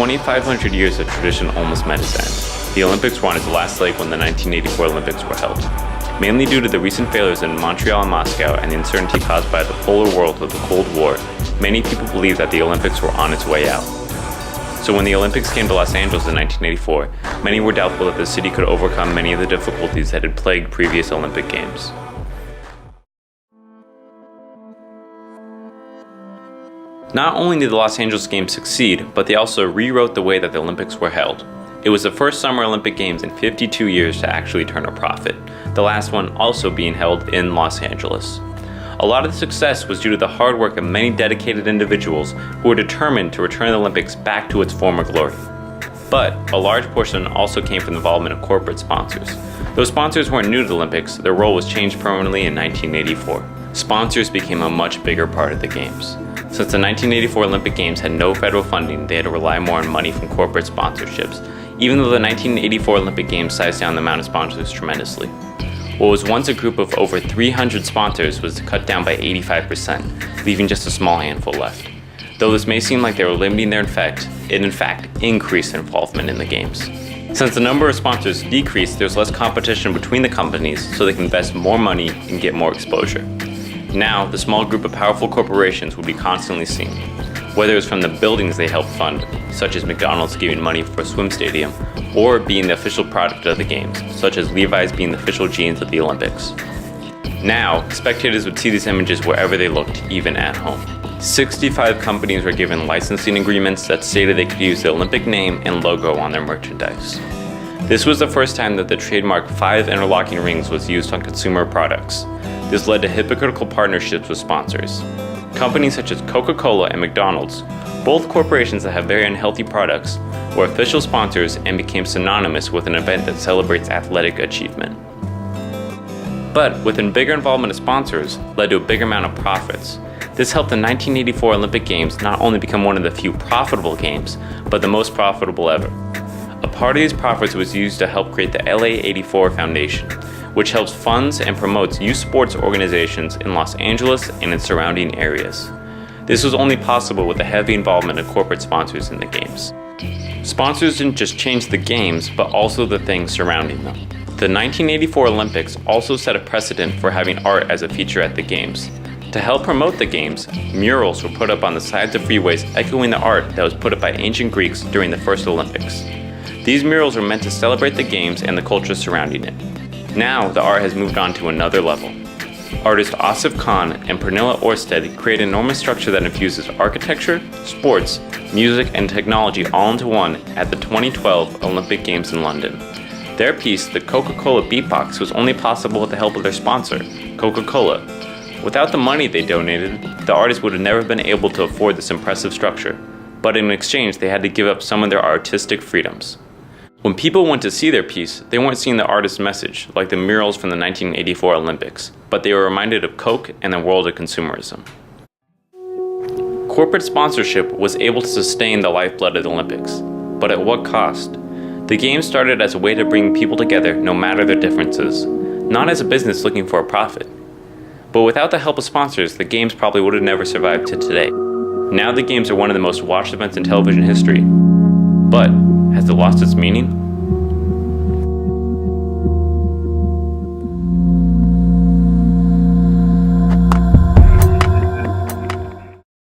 2,500 years of tradition almost met its end. The Olympics were on its last leg when the 1984 Olympics were held. Mainly due to the recent failures in Montreal and Moscow and the uncertainty caused by the polar world of the Cold War, many people believe that the Olympics were on its way out. So when the Olympics came to Los Angeles in 1984, many were doubtful that the city could overcome many of the difficulties that had plagued previous Olympic Games. Not only did the Los Angeles Games succeed, but they also rewrote the way that the Olympics were held. It was the first Summer Olympic Games in 52 years to actually turn a profit, the last one also being held in Los Angeles. A lot of the success was due to the hard work of many dedicated individuals who were determined to return the Olympics back to its former glory. But a large portion also came from the involvement of corporate sponsors. Though sponsors weren't new to the Olympics, their role was changed permanently in 1984. Sponsors became a much bigger part of the Games. Since the 1984 Olympic Games had no federal funding, they had to rely more on money from corporate sponsorships, even though the 1984 Olympic Games sized down the amount of sponsors tremendously. What was once a group of over 300 sponsors was cut down by 85%, leaving just a small handful left. Though this may seem like they were limiting their effect, it in fact increased their involvement in the Games. Since the number of sponsors decreased, there's less competition between the companies, so they can invest more money and get more exposure. Now, the small group of powerful corporations would be constantly seen, whether it's from the buildings they helped fund, such as McDonald's giving money for a swim stadium, or being the official product of the Games, such as Levi's being the official jeans of the Olympics. Now, spectators would see these images wherever they looked, even at home. 65 companies were given licensing agreements that stated they could use the Olympic name and logo on their merchandise. This was the first time that the trademark 5 interlocking rings was used on consumer products. This led to hypocritical partnerships with sponsors. Companies such as Coca-Cola and McDonald's, both corporations that have very unhealthy products, were official sponsors and became synonymous with an event that celebrates athletic achievement. But with a bigger involvement of sponsors led to a bigger amount of profits. This helped the 1984 Olympic Games not only become one of the few profitable games, but the most profitable ever. A part of these profits was used to help create the LA84 Foundation, which helps funds and promotes youth sports organizations in Los Angeles and its surrounding areas. This was only possible with the heavy involvement of corporate sponsors in the Games. Sponsors didn't just change the Games, but also the things surrounding them. The 1984 Olympics also set a precedent for having art as a feature at the Games. To help promote the Games, murals were put up on the sides of freeways echoing the art that was put up by ancient Greeks during the first Olympics. These murals were meant to celebrate the Games and the culture surrounding it. Now, the art has moved on to another level. Artists Asif Khan and Pernilla Orsted create an enormous structure that infuses architecture, sports, music, and technology all into one at the 2012 Olympic Games in London. Their piece, the Coca-Cola Beatbox, was only possible with the help of their sponsor, Coca-Cola. Without the money they donated, the artists would have never been able to afford this impressive structure, but in exchange they had to give up some of their artistic freedoms. When people went to see their piece, they weren't seeing the artist's message, like the murals from the 1984 Olympics, but they were reminded of Coke and the world of consumerism. Corporate sponsorship was able to sustain the lifeblood of the Olympics, but at what cost? The Games started as a way to bring people together no matter their differences, not as a business looking for a profit. But without the help of sponsors, the Games probably would have never survived to today. Now the Games are one of the most watched events in television history. But has it lost its meaning?